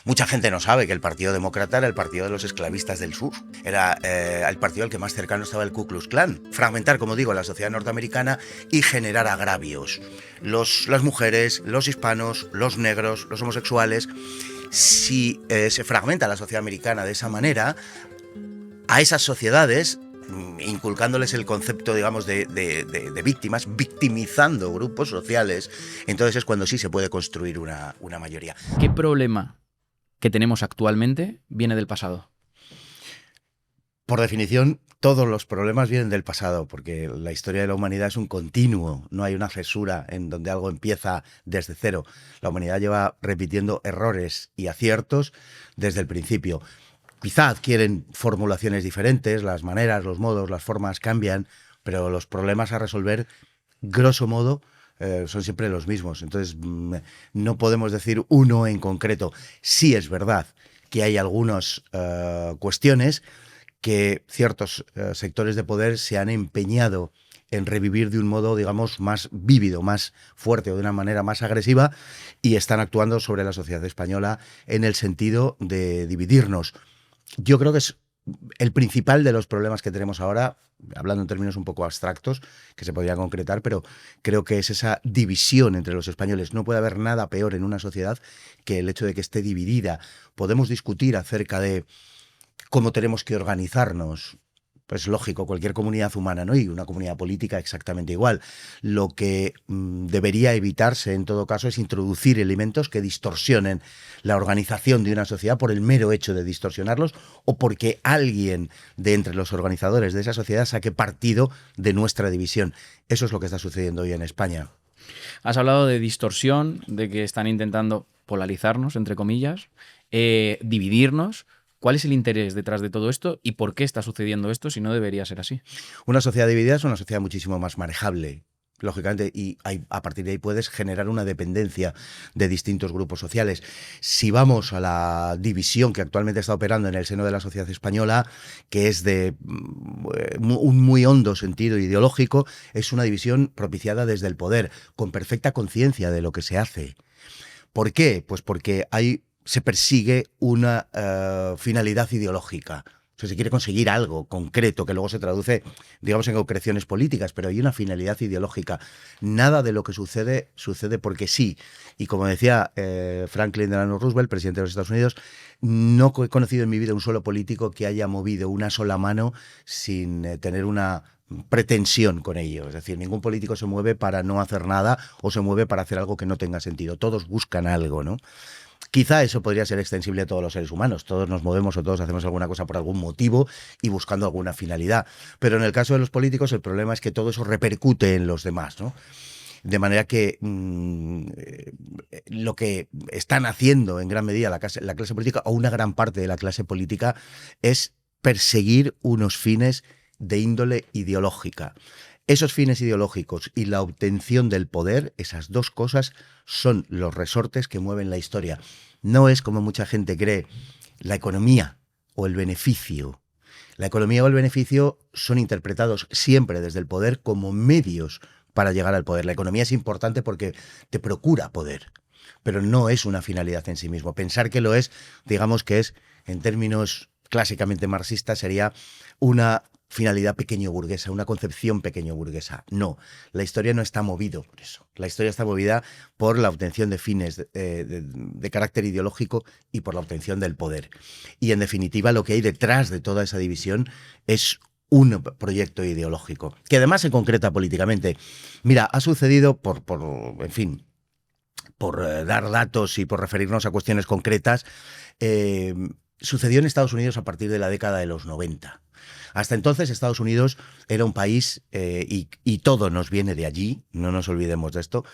Mucha gente no sabe que el Partido Demócrata era el partido de los esclavistas del sur. Era el partido al que más cercano estaba el Ku Klux Klan. Fragmentar, como digo, la sociedad norteamericana y generar agravios. Las mujeres, los hispanos, los negros, los homosexuales. Si se fragmenta la sociedad americana de esa manera, a esas sociedades, inculcándoles el concepto, digamos, de víctimas, victimizando grupos sociales, entonces es cuando sí se puede construir una mayoría. ¿Qué problema que tenemos actualmente viene del pasado? Por definición, todos los problemas vienen del pasado, porque la historia de la humanidad es un continuo, no hay una cesura en donde algo empieza desde cero. La humanidad lleva repitiendo errores y aciertos desde el principio. Quizá adquieren formulaciones diferentes, las maneras, los modos, las formas cambian, pero los problemas a resolver, grosso modo, son siempre los mismos. Entonces, no podemos decir uno en concreto. Sí es verdad que hay algunas cuestiones que ciertos sectores de poder se han empeñado en revivir de un modo, digamos, más vívido, más fuerte o de una manera más agresiva, y están actuando sobre la sociedad española en el sentido de dividirnos. Yo creo que es el principal de los problemas que tenemos ahora, hablando en términos un poco abstractos, que se podría concretar, pero creo que es esa división entre los españoles. No puede haber nada peor en una sociedad que el hecho de que esté dividida. Podemos discutir acerca de cómo tenemos que organizarnos. Pues lógico, cualquier comunidad humana, ¿no? Y una comunidad política exactamente igual. Lo que debería evitarse en todo caso es introducir elementos que distorsionen la organización de una sociedad por el mero hecho de distorsionarlos o porque alguien de entre los organizadores de esa sociedad saque partido de nuestra división. Eso es lo que está sucediendo hoy en España. Has hablado de distorsión, de que están intentando polarizarnos, entre comillas, dividirnos. ¿Cuál es el interés detrás de todo esto y por qué está sucediendo esto si no debería ser así? Una sociedad dividida es una sociedad muchísimo más manejable, lógicamente, y a partir de ahí puedes generar una dependencia de distintos grupos sociales. Si vamos a la división que actualmente está operando en el seno de la sociedad española, que es de un muy hondo sentido ideológico, es una división propiciada desde el poder, con perfecta conciencia de lo que se hace. ¿Por qué? Pues porque se persigue una finalidad ideológica. O sea, se quiere conseguir algo concreto que luego se traduce, digamos, en concreciones políticas, pero hay una finalidad ideológica. Nada de lo que sucede porque sí. Y como decía Franklin Delano Roosevelt, presidente de los Estados Unidos, no he conocido en mi vida un solo político que haya movido una sola mano sin tener una pretensión con ello. Es decir, ningún político se mueve para no hacer nada o se mueve para hacer algo que no tenga sentido. Todos buscan algo, ¿no? Quizá eso podría ser extensible a todos los seres humanos. Todos nos movemos o todos hacemos alguna cosa por algún motivo y buscando alguna finalidad. Pero en el caso de los políticos el problema es que todo eso repercute en los demás, ¿no? De manera que lo que están haciendo en gran medida la clase política o una gran parte de la clase política es perseguir unos fines de índole ideológica. Esos fines ideológicos y la obtención del poder, esas dos cosas son los resortes que mueven la historia. No es, como mucha gente cree, la economía o el beneficio. La economía o el beneficio son interpretados siempre desde el poder como medios para llegar al poder. La economía es importante porque te procura poder, pero no es una finalidad en sí mismo. Pensar que lo es, digamos que es, en términos clásicamente marxistas, sería una finalidad pequeño burguesa, una concepción pequeño burguesa. No, la historia no está movida por eso. La historia está movida por la obtención de fines de carácter ideológico y por la obtención del poder. Y en definitiva lo que hay detrás de toda esa división es un proyecto ideológico, que además se concreta políticamente. Mira, ha sucedido en fin, por dar datos y por referirnos a cuestiones concretas, sucedió en Estados Unidos a partir de la década de los 90. Hasta entonces Estados Unidos era un país, y todo nos viene de allí, no nos olvidemos de esto,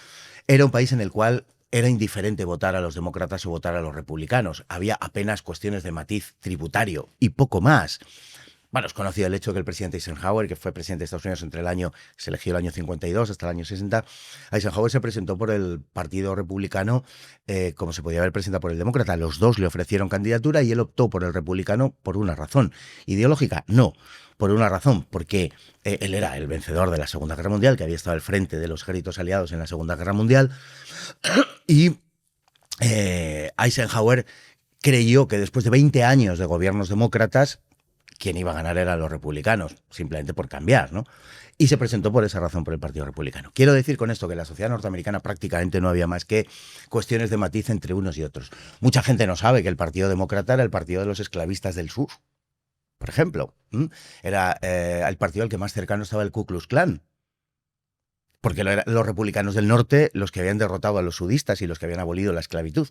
era un país en el cual era indiferente votar a los demócratas o votar a los republicanos. Había apenas cuestiones de matiz tributario y poco más. Bueno, es conocido el hecho que el presidente Eisenhower, que fue presidente de Estados Unidos se eligió el año 52 hasta el año 60, Eisenhower se presentó por el Partido Republicano como se podía haber presentado por el Demócrata. Los dos le ofrecieron candidatura y él optó por el Republicano por una razón. ¿Ideológica? No. Por una razón, porque él era el vencedor de la Segunda Guerra Mundial, que había estado al frente de los ejércitos aliados en la Segunda Guerra Mundial, y Eisenhower creyó que después de 20 años de gobiernos demócratas, quien iba a ganar eran los republicanos, simplemente por cambiar, ¿no? Y se presentó por esa razón por el Partido Republicano. Quiero decir con esto que en la sociedad norteamericana prácticamente no había más que cuestiones de matiz entre unos y otros. Mucha gente no sabe que el Partido Demócrata era el partido de los esclavistas del sur, por ejemplo. Era el partido al que más cercano estaba el Ku Klux Klan. Porque eran los republicanos del norte los que habían derrotado a los sudistas y los que habían abolido la esclavitud.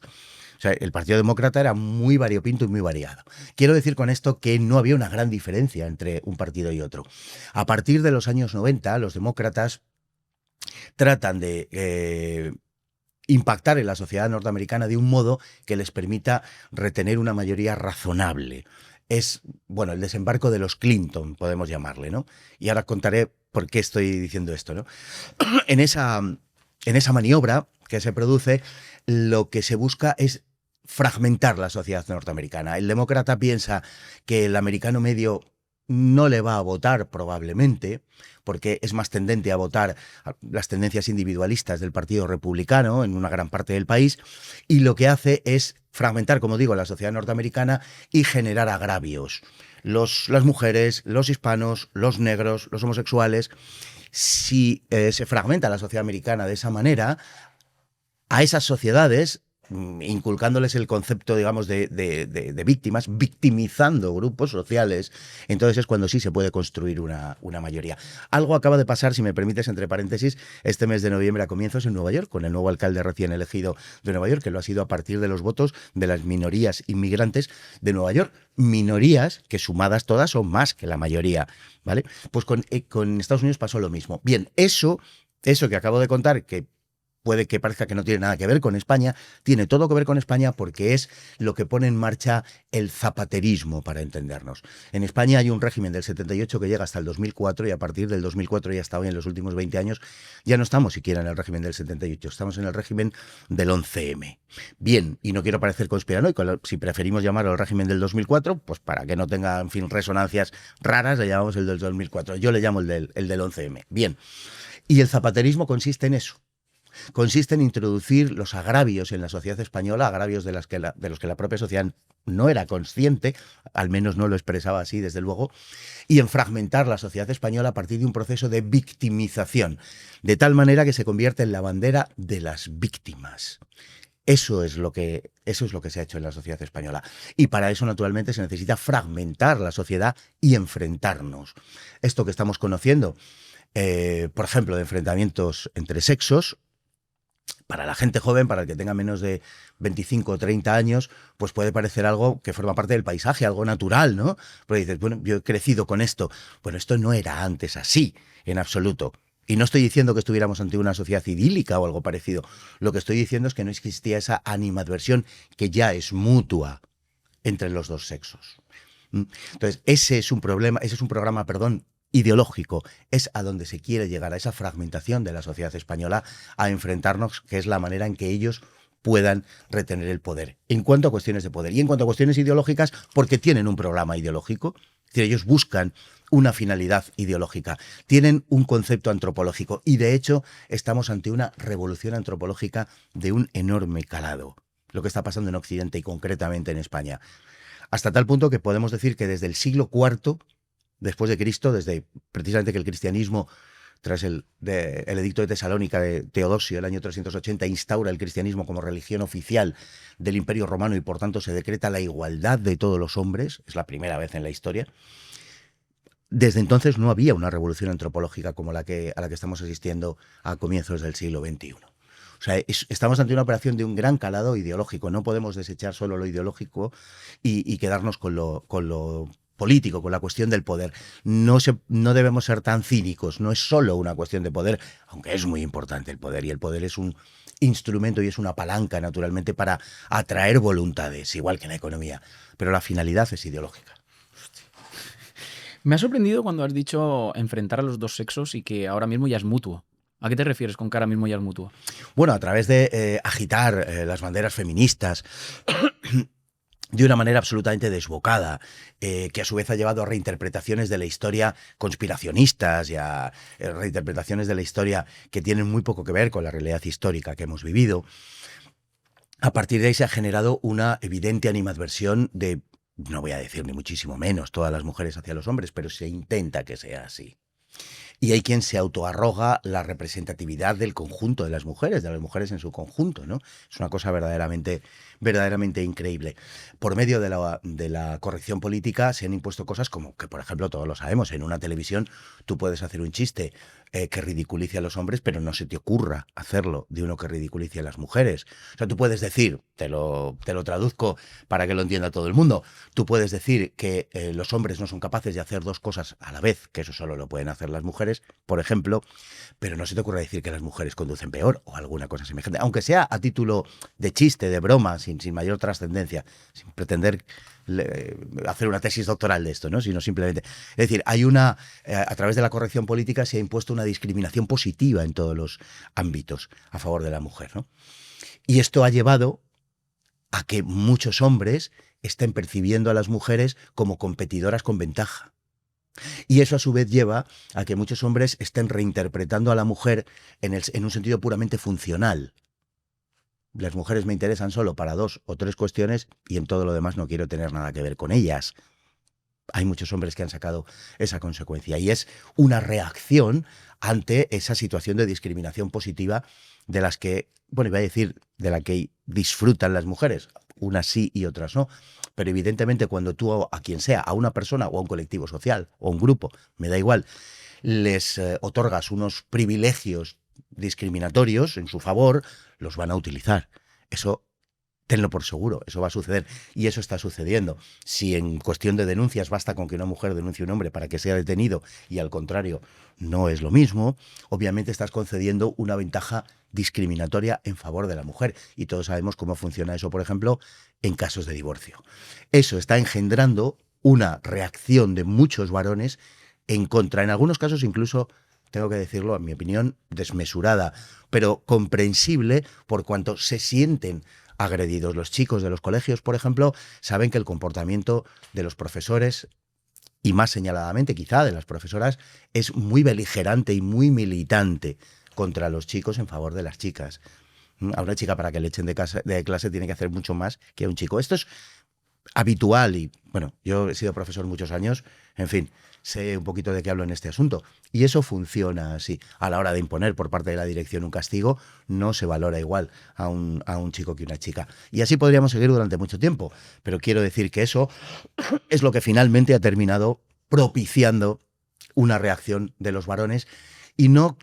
O sea, el Partido Demócrata era muy variopinto y muy variado. Quiero decir con esto que no había una gran diferencia entre un partido y otro. A partir de los años 90, los demócratas tratan de impactar en la sociedad norteamericana de un modo que les permita retener una mayoría razonable. Es, bueno, el desembarco de los Clinton, podemos llamarle, ¿no? Y ahora contaré por qué estoy diciendo esto, ¿no? En esa maniobra que se produce, lo que se busca es fragmentar la sociedad norteamericana. El demócrata piensa que el americano medio no le va a votar probablemente, porque es más tendente a votar las tendencias individualistas del Partido Republicano en una gran parte del país, y lo que hace es fragmentar, como digo, la sociedad norteamericana y generar agravios. Las mujeres, los hispanos, los negros, los homosexuales. Si se fragmenta la sociedad americana de esa manera, a esas sociedades, inculcándoles el concepto, digamos, de víctimas, victimizando grupos sociales, entonces es cuando sí se puede construir una mayoría. Algo acaba de pasar, si me permites, entre paréntesis, este mes de noviembre a comienzos en Nueva York, con el nuevo alcalde recién elegido de Nueva York, que lo ha sido a partir de los votos de las minorías inmigrantes de Nueva York. Minorías que sumadas todas son más que la mayoría, ¿vale? Pues con Estados Unidos pasó lo mismo. Bien, eso que acabo de contar, que puede que parezca que no tiene nada que ver con España, tiene todo que ver con España porque es lo que pone en marcha el zapaterismo, para entendernos. En España hay un régimen del 78 que llega hasta el 2004 y a partir del 2004 y hasta hoy, en los últimos 20 años, ya no estamos siquiera en el régimen del 78, estamos en el régimen del 11M. Bien, y no quiero parecer conspiranoico, si preferimos llamarlo el régimen del 2004, pues para que no tenga, en fin, resonancias raras, le llamamos el del 2004. Yo le llamo el del 11M. Bien, y el zapaterismo consiste en eso. Consiste en introducir los agravios en la sociedad española, agravios de los que la propia sociedad no era consciente, al menos no lo expresaba así, desde luego, y en fragmentar la sociedad española a partir de un proceso de victimización, de tal manera que se convierte en la bandera de las víctimas. Eso es lo que se ha hecho en la sociedad española. Y para eso, naturalmente, se necesita fragmentar la sociedad y enfrentarnos. Esto que estamos conociendo, por ejemplo, de enfrentamientos entre sexos, para la gente joven, para el que tenga menos de 25 o 30 años, pues puede parecer algo que forma parte del paisaje, algo natural, ¿no? Pero dices, bueno, yo he crecido con esto. Bueno, esto no era antes así, en absoluto. Y no estoy diciendo que estuviéramos ante una sociedad idílica o algo parecido. Lo que estoy diciendo es que no existía esa animadversión que ya es mutua entre los dos sexos. Entonces, ese es un programa, ideológico, es a donde se quiere llegar, a esa fragmentación de la sociedad española, a enfrentarnos, que es la manera en que ellos puedan retener el poder. En cuanto a cuestiones de poder y en cuanto a cuestiones ideológicas, porque tienen un programa ideológico, es decir, ellos buscan una finalidad ideológica, tienen un concepto antropológico y, de hecho, estamos ante una revolución antropológica de un enorme calado, lo que está pasando en Occidente y concretamente en España. Hasta tal punto que podemos decir que desde el siglo IV después de Cristo, desde precisamente que el cristianismo, tras el edicto de Tesalónica de Teodosio del año 380, instaura el cristianismo como religión oficial del Imperio Romano y por tanto se decreta la igualdad de todos los hombres, es la primera vez en la historia. Desde entonces no había una revolución antropológica como a la que estamos asistiendo a comienzos del siglo XXI. O sea, estamos ante una operación de un gran calado ideológico. No podemos desechar solo lo ideológico y quedarnos con lo político, con la cuestión del poder. No debemos ser tan cínicos, no es solo una cuestión de poder, aunque es muy importante el poder, y el poder es un instrumento y es una palanca, naturalmente, para atraer voluntades, igual que en la economía, pero la finalidad es ideológica. Me ha sorprendido cuando has dicho enfrentar a los dos sexos y que ahora mismo ya es mutuo. ¿A qué te refieres con que ahora mismo ya es mutuo? Bueno, a través de agitar las banderas feministas de una manera absolutamente desbocada, que a su vez ha llevado a reinterpretaciones de la historia conspiracionistas y a reinterpretaciones de la historia que tienen muy poco que ver con la realidad histórica que hemos vivido. a partir de ahí se ha generado una evidente animadversión de, no voy a decir ni muchísimo menos, todas las mujeres hacia los hombres, pero se intenta que sea así. Y hay quien se autoarroga la representatividad del conjunto de las mujeres en su conjunto, ¿no? Es una cosa verdaderamente increíble. Por medio de la corrección política se han impuesto cosas como que, por ejemplo, todos lo sabemos, en una televisión tú puedes hacer un chiste que ridiculice a los hombres, pero no se te ocurra hacerlo de uno que ridiculice a las mujeres. O sea, tú puedes decir, te lo traduzco para que lo entienda todo el mundo, tú puedes decir que los hombres no son capaces de hacer dos cosas a la vez, que eso solo lo pueden hacer las mujeres, por ejemplo, pero no se te ocurra decir que las mujeres conducen peor o alguna cosa semejante, aunque sea a título de chiste, de broma, sin mayor trascendencia, sin pretender hacer una tesis doctoral de esto, ¿no? Sino simplemente, es decir, hay a través de la corrección política se ha impuesto una discriminación positiva en todos los ámbitos a favor de la mujer, ¿no? Y esto ha llevado a que muchos hombres estén percibiendo a las mujeres como competidoras con ventaja. Y eso a su vez lleva a que muchos hombres estén reinterpretando a la mujer en un sentido puramente funcional. Las mujeres me interesan solo para 2 o 3 cuestiones y en todo lo demás no quiero tener nada que ver con ellas. Hay muchos hombres que han sacado esa consecuencia y es una reacción ante esa situación de discriminación positiva de las que, bueno, iba a decir, de la que disfrutan las mujeres, unas sí y otras no, pero evidentemente cuando tú a quien sea, a una persona o a un colectivo social o a un grupo, me da igual, les otorgas unos privilegios discriminatorios en su favor, los van a utilizar. Eso tenlo por seguro, eso va a suceder y eso está sucediendo. Si en cuestión de denuncias basta con que una mujer denuncie a un hombre para que sea detenido y al contrario no es lo mismo, obviamente estás concediendo una ventaja discriminatoria en favor de la mujer y todos sabemos cómo funciona eso, por ejemplo, en casos de divorcio. Eso está engendrando una reacción de muchos varones en contra, en algunos casos incluso, tengo que decirlo, en mi opinión, desmesurada, pero comprensible por cuanto se sienten agredidos. Los chicos de los colegios, por ejemplo, saben que el comportamiento de los profesores, y más señaladamente quizá de las profesoras, es muy beligerante y muy militante contra los chicos en favor de las chicas. A una chica para que le echen de clase tiene que hacer mucho más que a un chico. Esto es habitual y, bueno, yo he sido profesor muchos años, en fin, sé un poquito de qué hablo en este asunto. Y eso funciona así. A la hora de imponer por parte de la dirección un castigo, no se valora igual a un chico que una chica. Y así podríamos seguir durante mucho tiempo. Pero quiero decir que eso es lo que finalmente ha terminado propiciando una reacción de los varones. Y no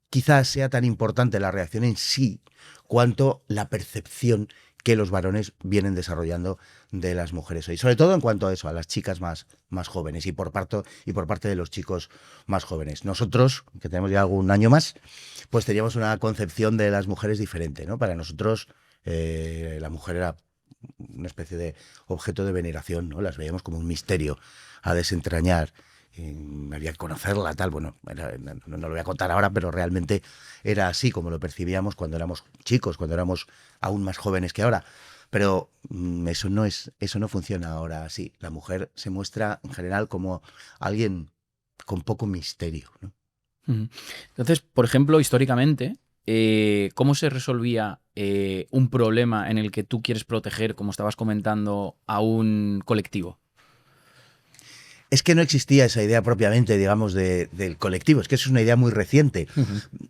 quizás sea tan importante la reacción en sí, cuanto la percepción que los varones vienen desarrollando de las mujeres hoy. Sobre todo en cuanto a eso, a las chicas más jóvenes y por parte de los chicos más jóvenes. Nosotros, que tenemos ya algún año más, pues teníamos una concepción de las mujeres diferente, ¿no? Para nosotros la mujer era una especie de objeto de veneración, ¿no? Las veíamos como un misterio a desentrañar. Había que conocerla, tal, bueno, no lo voy a contar ahora, pero realmente era así como lo percibíamos cuando éramos chicos, cuando éramos aún más jóvenes que ahora. Pero eso no funciona ahora así. La mujer se muestra en general como alguien con poco misterio, ¿no? Entonces, por ejemplo, históricamente, ¿cómo se resolvía un problema en el que tú quieres proteger, como estabas comentando, a un colectivo? Es que no existía esa idea propiamente, digamos, del colectivo. Es que eso es una idea muy reciente.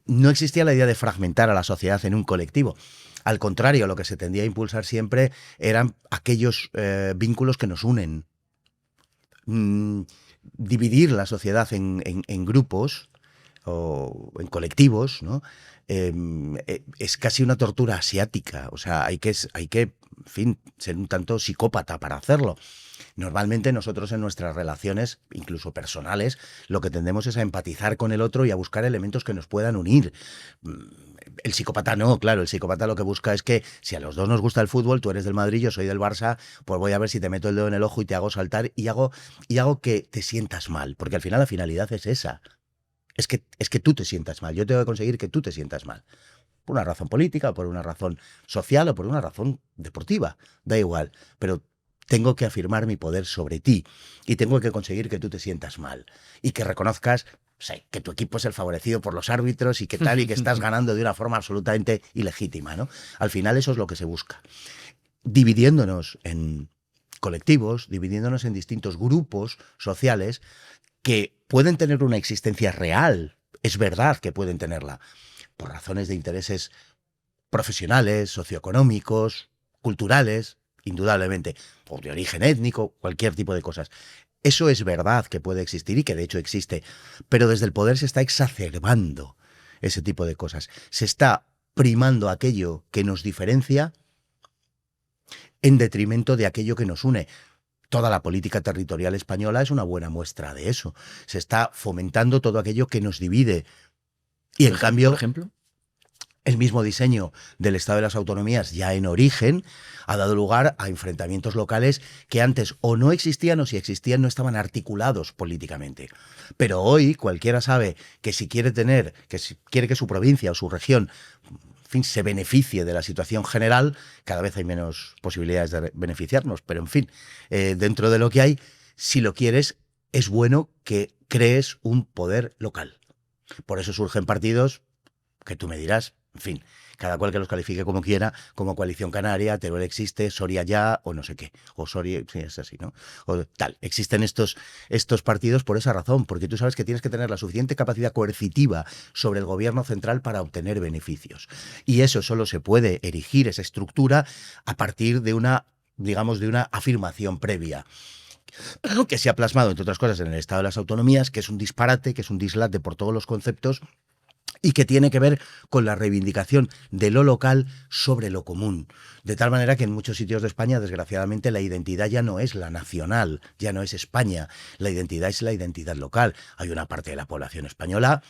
No existía la idea de fragmentar a la sociedad en un colectivo. Al contrario, lo que se tendía a impulsar siempre eran aquellos vínculos que nos unen. Dividir la sociedad en grupos o en colectivos, ¿no? Es casi una tortura asiática. O sea, hay que, en fin, ser un tanto psicópata para hacerlo. Normalmente nosotros en nuestras relaciones, incluso personales, lo que tendemos es a empatizar con el otro y a buscar elementos que nos puedan unir. El psicópata no, claro, el psicópata lo que busca es que si a los dos nos gusta el fútbol, tú eres del Madrid, yo soy del Barça, pues voy a ver si te meto el dedo en el ojo y te hago saltar y hago que te sientas mal, porque al final la finalidad es esa. Es que tú te sientas mal, yo tengo que conseguir que tú te sientas mal. Por una razón política, por una razón social o por una razón deportiva, da igual, pero tengo que afirmar mi poder sobre ti y tengo que conseguir que tú te sientas mal y que reconozcas sé, que tu equipo es el favorecido por los árbitros y que tal, y que estás ganando de una forma absolutamente ilegítima, ¿no? Al final eso es lo que se busca. Dividiéndonos en colectivos, dividiéndonos en distintos grupos sociales que pueden tener una existencia real, es verdad que pueden tenerla, por razones de intereses profesionales, socioeconómicos, culturales, indudablemente, o de origen étnico, cualquier tipo de cosas. Eso es verdad que puede existir y que de hecho existe, pero desde el poder se está exacerbando ese tipo de cosas. Se está primando aquello que nos diferencia en detrimento de aquello que nos une. Toda la política territorial española es una buena muestra de eso. Se está fomentando todo aquello que nos divide. Y en cambio, por ejemplo, el mismo diseño del Estado de las Autonomías ya en origen ha dado lugar a enfrentamientos locales que antes o no existían o si existían no estaban articulados políticamente. Pero hoy cualquiera sabe que si quiere tener, que si quiere que su provincia o su región, en fin, se beneficie de la situación general, cada vez hay menos posibilidades de beneficiarnos, pero en fin, dentro de lo que hay, si lo quieres, es bueno que crees un poder local. Por eso surgen partidos que tú me dirás, en fin, cada cual que los califique como quiera, como Coalición Canaria, Teruel existe, Soria ya, o no sé qué, o Soria, sí, es así, ¿no? O tal. Existen estos partidos por esa razón, porque tú sabes que tienes que tener la suficiente capacidad coercitiva sobre el gobierno central para obtener beneficios. Y eso solo se puede erigir, esa estructura, a partir de una, digamos, de una afirmación previa que se ha plasmado, entre otras cosas, en el Estado de las Autonomías, que es un disparate, que es un dislate por todos los conceptos, y que tiene que ver con la reivindicación de lo local sobre lo común. De tal manera que en muchos sitios de España, desgraciadamente, la identidad ya no es la nacional, ya no es España. La identidad es la identidad local. Hay una parte de la población española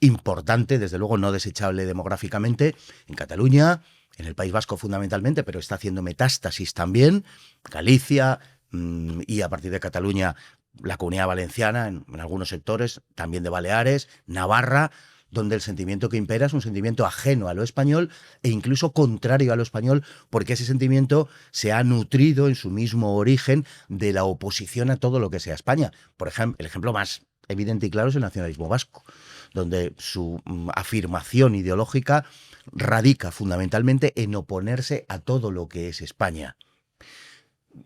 importante, desde luego no desechable demográficamente, en Cataluña, en el País Vasco fundamentalmente, pero está haciendo metástasis también, Galicia, y a partir de Cataluña la Comunidad Valenciana en algunos sectores, también de Baleares, Navarra, donde el sentimiento que impera es un sentimiento ajeno a lo español e incluso contrario a lo español, porque ese sentimiento se ha nutrido en su mismo origen de la oposición a todo lo que sea España. Por ejemplo, el ejemplo más evidente y claro es el nacionalismo vasco, donde su afirmación ideológica radica fundamentalmente en oponerse a todo lo que es España.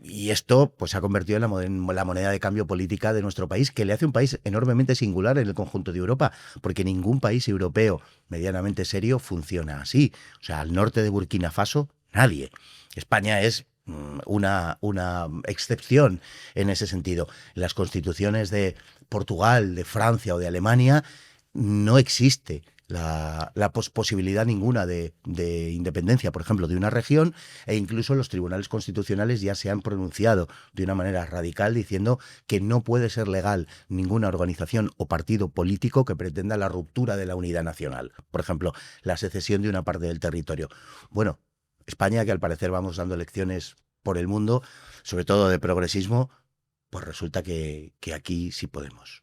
Y esto pues se ha convertido en la moneda de cambio política de nuestro país, que le hace un país enormemente singular en el conjunto de Europa, porque ningún país europeo medianamente serio funciona así. O sea, al norte de Burkina Faso, nadie. España es una excepción en ese sentido. En las constituciones de Portugal, de Francia o de Alemania no existe la posibilidad ninguna de independencia, por ejemplo, de una región, e incluso los tribunales constitucionales ya se han pronunciado de una manera radical diciendo que no puede ser legal ninguna organización o partido político que pretenda la ruptura de la unidad nacional. Por ejemplo, la secesión de una parte del territorio. Bueno, España, que al parecer vamos dando lecciones por el mundo, sobre todo de progresismo, pues resulta que aquí sí podemos.